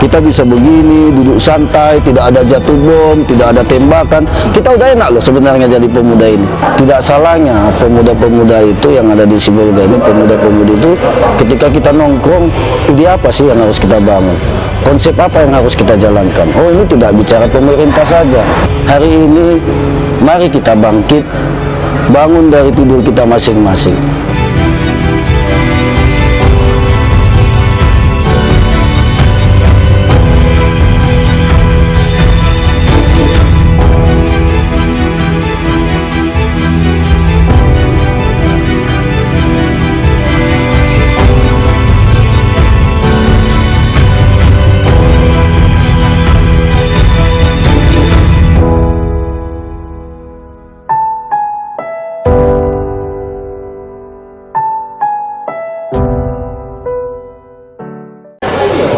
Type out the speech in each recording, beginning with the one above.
kita bisa begini, duduk santai, tidak ada jatuh bom, tidak ada tembakan. Kita udah enak loh sebenarnya jadi pemuda ini. Tidak salahnya pemuda-pemuda itu yang ada di Sibolga ini, pemuda-pemudi itu ketika kita nongkrong, ide apa sih yang harus kita bangun? Konsep apa yang harus kita jalankan? Oh, ini tidak bicara pemerintah saja. Hari ini mari kita bangkit, bangun dari tidur kita masing-masing.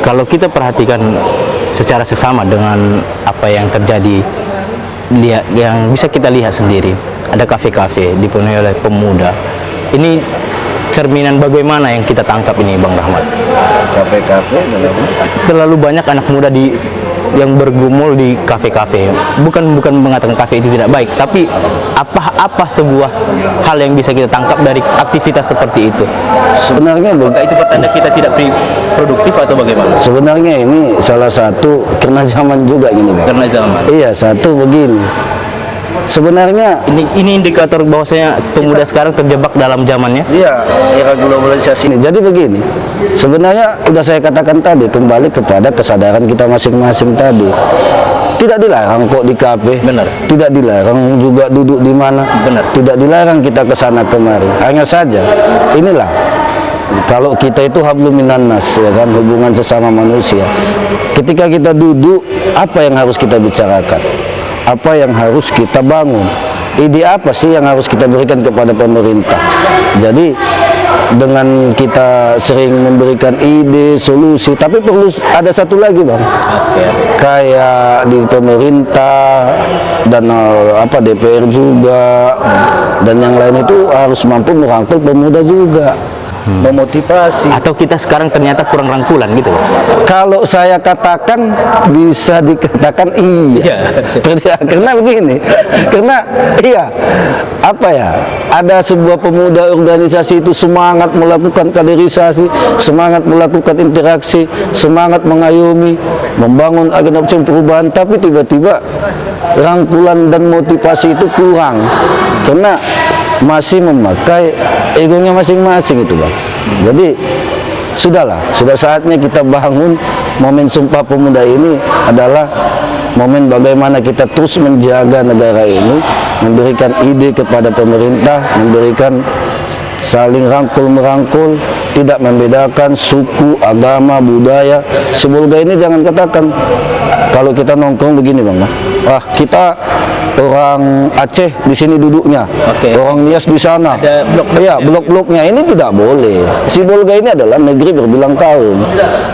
Kalau kita perhatikan secara seksama dengan apa yang terjadi, yang bisa kita lihat sendiri, ada kafe-kafe dipenuhi oleh pemuda. Ini cerminan bagaimana yang kita tangkap ini, Bang Rahmat? Kafe-kafe terlalu banyak anak muda yang bergumul di kafe-kafe. Bukan mengatakan kafe itu tidak baik, tapi apa sebuah hal yang bisa kita tangkap dari aktivitas seperti itu? Sebenarnya itu pertanda kita tidak produktif atau bagaimana? Sebenarnya ini salah satu karena zaman juga ini, Bang. Karena zaman. Iya, satu begini. Sebenarnya ini indikator bahwasanya pemuda sekarang terjebak dalam zamannya. iya, era globalisasi ini. Jadi begini. Sebenarnya udah saya katakan tadi, kembali kepada kesadaran kita masing-masing tadi. Tidak dilarang kok di kafe. Benar. Tidak dilarang juga duduk di mana. Benar. Tidak dilarang kita ke sana kemari. Hanya saja inilah, kalau kita itu hablum minan nas, ya kan, hubungan sesama manusia. Ketika kita duduk, apa yang harus kita bicarakan? Apa yang harus kita bangun? Ide apa sih yang harus kita berikan kepada pemerintah? Jadi dengan kita sering memberikan ide, solusi, tapi perlu ada satu lagi, Bang. Kayak di pemerintah dan DPR juga dan yang lain itu harus mampu merangkul pemuda juga. Memotivasi. Atau kita sekarang ternyata kurang rangkulan gitu loh. Kalau saya katakan bisa dikatakan iya. Karena begini, karena iya, apa ya, ada sebuah pemuda organisasi itu semangat melakukan kaderisasi, semangat melakukan interaksi, semangat mengayomi, membangun agenda perubahan, tapi tiba-tiba rangkulan dan motivasi itu kurang karena masih memakai egonya masing-masing itu, Bang. Jadi sudah saatnya kita bangun. Momen Sumpah Pemuda ini adalah momen bagaimana kita terus menjaga negara ini, memberikan ide kepada pemerintah, memberikan saling rangkul-merangkul, tidak membedakan suku, agama, budaya. Sibolga ini jangan katakan kalau kita nongkrong begini, Bang. Wah, kita orang Aceh di sini duduknya, orang Nias di sana. Iya, blok-bloknya ini tidak boleh. Sibolga ini adalah negeri berbilang kaum.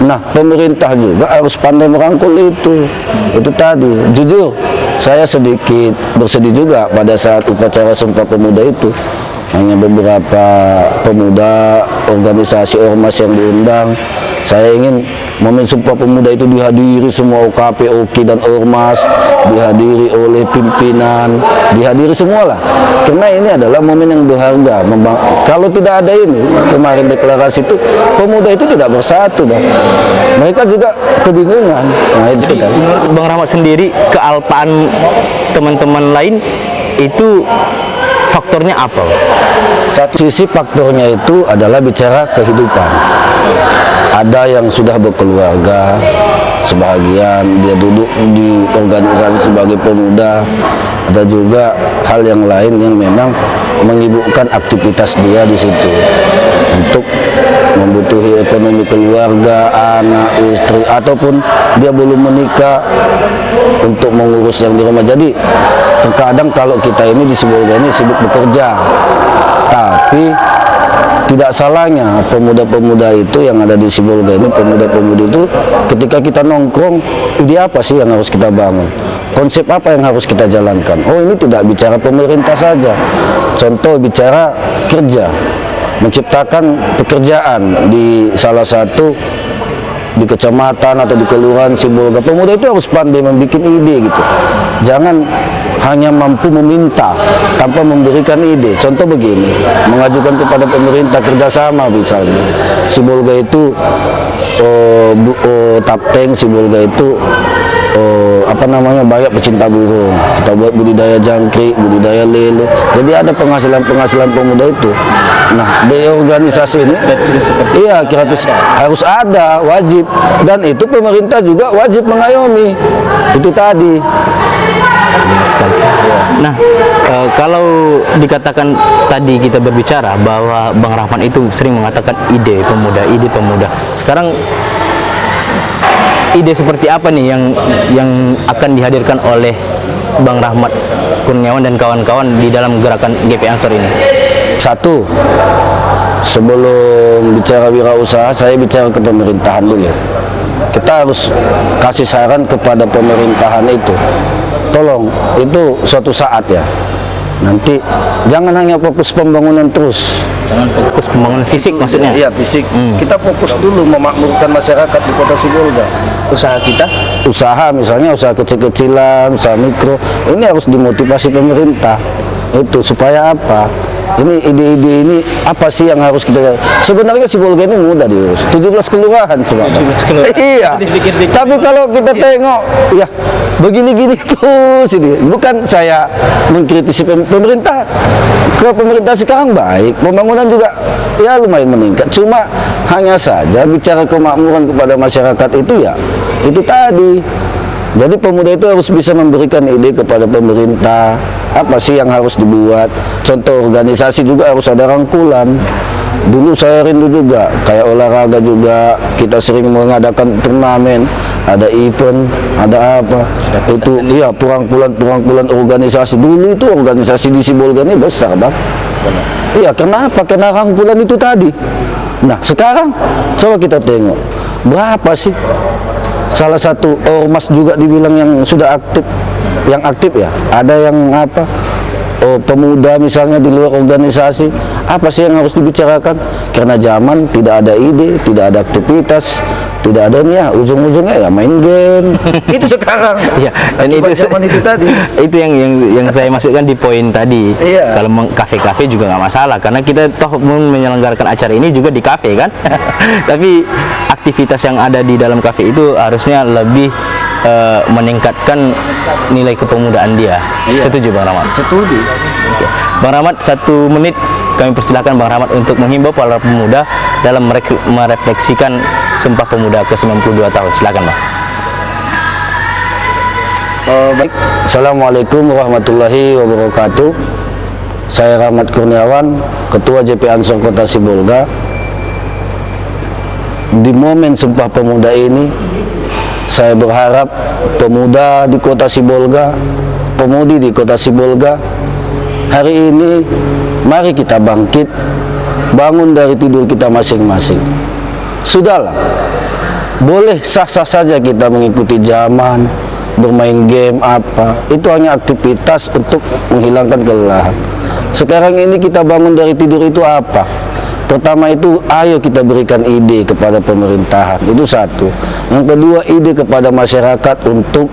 Nah, pemerintah juga harus pandai merangkul itu. Itu tadi. Jujur, saya sedikit bersedih juga pada saat upacara Sumpah Pemuda itu. Hanya beberapa pemuda, organisasi ormas yang diundang. Saya ingin momen Sumpah Pemuda itu dihadiri semua OKP, OKI dan ormas, dihadiri oleh pimpinan, dihadiri semualah. Karena ini adalah momen yang berharga. Kalau tidak ada ini, kemarin deklarasi itu, pemuda itu tidak bersatu, Bang. Mereka juga kebingungan. Nah, itu kan. Menurut Bang Rahmat sendiri, kealpaan teman-teman lain itu faktornya apa? Satu sisi faktornya itu adalah bicara kehidupan. Ada yang sudah berkeluarga, sebagian dia duduk di organisasi sebagai pemuda. Ada juga hal yang lain yang memang menyibukkan aktivitas dia di situ untuk membutuhi ekonomi keluarga, anak, istri, ataupun dia belum menikah untuk mengurus yang di rumah. Jadi terkadang kalau kita ini di Sibolga ini sibuk bekerja, tapi tidak salahnya pemuda-pemuda itu yang ada di Sibolga ini, pemuda-pemudi itu, ketika kita nongkrong, ide apa sih yang harus kita bangun? Konsep apa yang harus kita jalankan? Oh, ini tidak bicara pemerintah saja. Contoh bicara kerja, menciptakan pekerjaan di salah satu di kecamatan atau di kelurahan Sibolga. Pemuda itu harus pandai membuat ide gitu. Jangan hanya mampu meminta tanpa memberikan ide. Contoh begini, mengajukan kepada pemerintah kerjasama misalnya. Sibolga itu Tapteng, Sibolga itu banyak pecinta burung. Kita buat budidaya jangkrik, budidaya lele. Jadi ada penghasilan pemuda itu. Nah, di organisasi ini, iya kira harus ada, wajib. Dan itu pemerintah juga wajib mengayomi. Itu tadi. Sekali. Nah, kalau dikatakan tadi kita berbicara bahwa Bang Rahmat itu sering mengatakan ide pemuda. Sekarang ide seperti apa nih yang akan dihadirkan oleh Bang Rahmat Kurniawan dan kawan-kawan di dalam gerakan GP Ansor ini? Satu, sebelum bicara wirausaha, saya bicara ke pemerintahan dulu. Kita harus kasih saran kepada pemerintahan itu. Tolong, itu suatu saat ya. Nanti jangan hanya fokus pembangunan terus. Jangan fokus pembangunan fisik maksudnya? Iya, fisik. Kita fokus dulu memakmurkan masyarakat di Kota Sibolga. Usaha kita? Usaha misalnya usaha kecil-kecilan, usaha mikro. Ini harus dimotivasi pemerintah. Itu supaya apa? Ini ide-ide ini apa sih yang harus kita... Sebenarnya Sibolga ini mudah diurus. 17 kelurahan sebenarnya. Iya. Tapi kalau kita tengok, ya begini-gini terus ini. Bukan saya mengkritisi pemerintah. Ke pemerintah sekarang baik, pembangunan juga ya lumayan meningkat. Cuma hanya saja bicara kemakmuran kepada masyarakat itu ya itu tadi. Jadi pemuda itu harus bisa memberikan ide kepada pemerintah, apa sih yang harus dibuat. Contoh organisasi juga harus ada rangkulan. Dulu saya rindu juga, kayak olahraga juga, kita sering mengadakan turnamen, ada event, ada apa. Itu iya, purang-pulan organisasi. Dulu itu organisasi di Sibolga ini besar, Bang. Iya, kenapa? Karena rangkulan itu tadi. Nah, sekarang coba kita tengok, berapa sih? Salah satu ormas juga dibilang yang sudah aktif, yang aktif ya. Ada yang apa? Pemuda misalnya di luar organisasi, apa sih yang harus dibicarakan? Karena zaman tidak ada ide, tidak ada aktivitas, tidak ada nih ya, ujung-ujungnya ya main game. Itu sekarang. Iya, dan itu zaman itu tadi. Itu yang saya masukkan di poin tadi. Iya. Kalau kafe-kafe juga nggak masalah karena kita toh menyelenggarakan acara ini juga di kafe kan. Tapi aktivitas yang ada di dalam kafe itu harusnya lebih meningkatkan nilai kepemudaan dia. Iya. Setuju Bang Rahmat? Setuju. Oke. Bang Rahmat, 1 menit kami persilakan Bang Rahmat untuk menghimbau para pemuda dalam merefleksikan Sumpah Pemuda ke-92 tahun. Silakan Bang. Baik. Assalamualaikum warahmatullahi wabarakatuh. Saya Rahmat Kurniawan, Ketua JP Ansor Kota Sibolga. Di momen Sumpah Pemuda ini, saya berharap pemuda di Kota Sibolga, pemudi di Kota Sibolga, hari ini mari kita bangkit, bangun dari tidur kita masing-masing. Sudahlah, boleh sah-sah saja kita mengikuti zaman, bermain game apa, itu hanya aktivitas untuk menghilangkan kelelahan. Sekarang ini kita bangun dari tidur itu apa? Pertama itu, ayo kita berikan ide kepada pemerintahan, itu satu. Yang kedua, ide kepada masyarakat untuk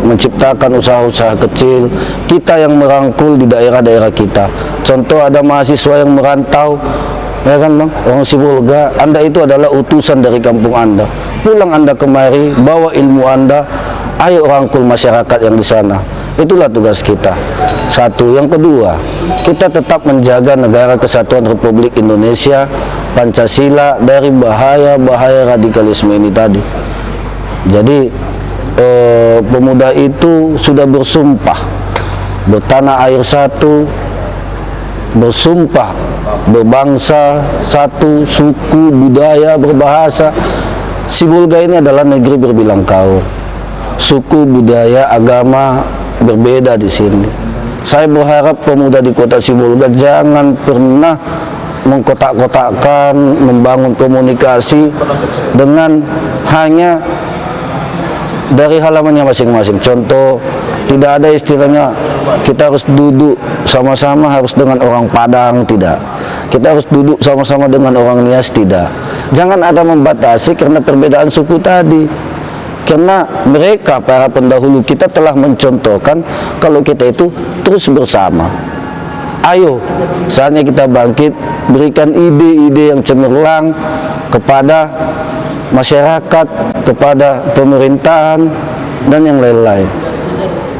menciptakan usaha-usaha kecil. Kita yang merangkul di daerah-daerah kita. Contoh ada mahasiswa yang merantau, ya kan Bang, orang Sibolga, Anda itu adalah utusan dari kampung Anda. Pulang Anda kemari, bawa ilmu Anda, ayo rangkul masyarakat yang di sana. Itulah tugas kita. Satu. Yang kedua, kita tetap menjaga negara kesatuan Republik Indonesia, Pancasila dari bahaya-bahaya radikalisme ini tadi. Jadi pemuda itu sudah bersumpah bertanah air satu, bersumpah berbangsa satu, suku, budaya, berbahasa. Sibolga ini adalah negeri berbilang kaum, suku, budaya, agama berbeda di sini. Saya berharap pemuda di Kota Sibolga jangan pernah mengkotak-kotakkan, membangun komunikasi dengan hanya dari halamannya masing-masing. Contoh, tidak ada istilahnya kita harus duduk sama-sama harus dengan orang Padang, tidak. Kita harus duduk sama-sama dengan orang Nias, tidak. Jangan ada membatasi karena perbedaan suku tadi. Karena mereka, para pendahulu kita telah mencontohkan kalau kita itu terus bersama. Ayo, saatnya kita bangkit, berikan ide-ide yang cemerlang kepada masyarakat, kepada pemerintahan, dan yang lain-lain.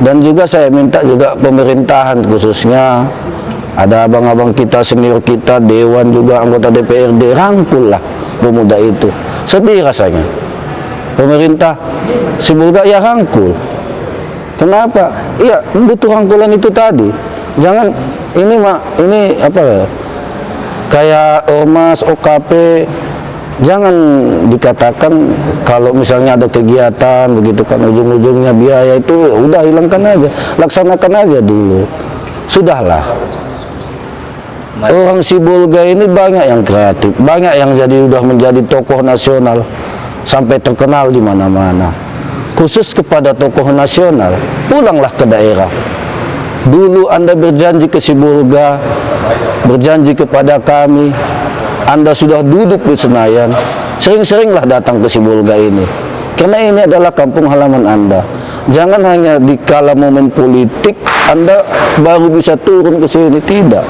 Dan juga saya minta juga pemerintahan khususnya, ada abang-abang kita, senior kita, dewan juga, anggota DPRD, rangkullah pemuda itu. Sedih rasanya. Pemerintah Sibolga ya rangkul. Kenapa? Iya, butuh rangkulan itu tadi. Jangan ini apa ya? Kayak Ormas, OKP, jangan dikatakan kalau misalnya ada kegiatan begitu kan ujung-ujungnya biaya itu udah hilangkan aja, laksanakan aja dulu. Sudahlah. Orang Sibolga ini banyak yang kreatif, banyak yang udah menjadi tokoh nasional sampai terkenal di mana-mana. Khusus kepada tokoh nasional, pulanglah ke daerah. Dulu Anda berjanji ke Sibolga, berjanji kepada kami, Anda sudah duduk di Senayan, sering-seringlah datang ke Sibolga ini. Karena ini adalah kampung halaman Anda. Jangan hanya di kala momen politik Anda baru bisa turun ke sini, tidak.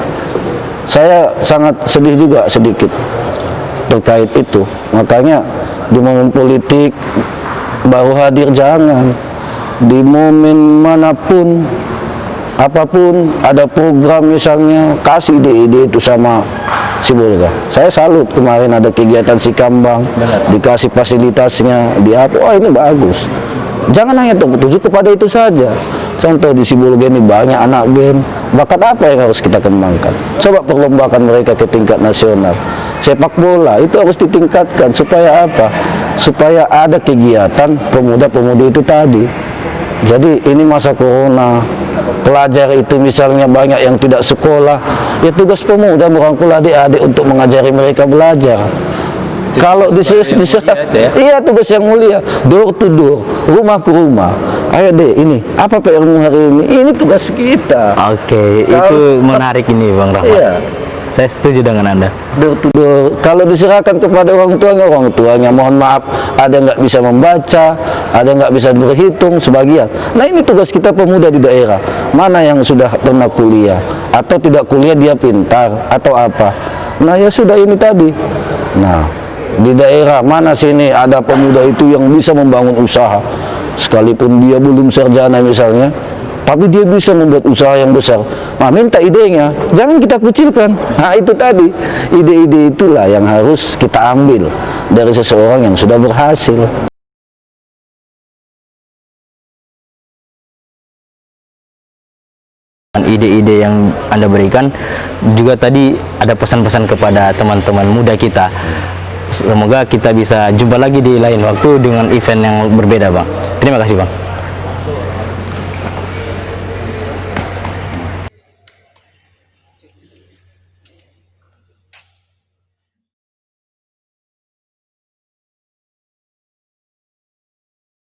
Saya sangat sedih juga sedikit terkait itu. Makanya di momen politik baru hadir, jangan. Di momen manapun, apapun, ada program misalnya, kasih ide-ide itu sama Sibolga. Saya salut kemarin ada kegiatan Sikambang, dikasih fasilitasnya, wah ini bagus. Jangan hanya tertuju kepada itu saja. Contoh di Sibolga ini banyak anak band, bakat apa yang harus kita kembangkan? Coba perlombakan mereka ke tingkat nasional. Sepak bola itu harus ditingkatkan supaya apa? Supaya ada kegiatan pemuda-pemudi itu tadi. Jadi ini masa corona, pelajar itu misalnya banyak yang tidak sekolah, ya tugas pemuda merangkul adik-adik untuk mengajari mereka belajar. Kalau iya tugas yang mulia, door to door, rumah ke rumah. Ayo deh, ini apa PR-mu hari ini? Ini tugas kita. Oke, itu menarik ini Bang Rahmat. Iya. Saya setuju dengan Anda. Door to door. Kalau diserahkan kepada orang tuanya mohon maaf, ada nggak bisa membaca, ada nggak bisa berhitung sebagian. Nah ini tugas kita pemuda di daerah. Mana yang sudah pernah kuliah atau tidak kuliah dia pintar atau apa? Nah ya sudah ini tadi. Nah di daerah mana sini ada pemuda itu yang bisa membangun usaha, sekalipun dia belum sarjana misalnya, tapi dia bisa membuat usaha yang besar. Nah, minta idenya, jangan kita kucilkan. Nah, itu tadi, ide-ide itulah yang harus kita ambil dari seseorang yang sudah berhasil. Ide-ide yang Anda berikan juga tadi ada pesan-pesan kepada teman-teman muda kita. Semoga kita bisa jumpa lagi di lain waktu dengan event yang berbeda, Bang. Terima kasih, Bang.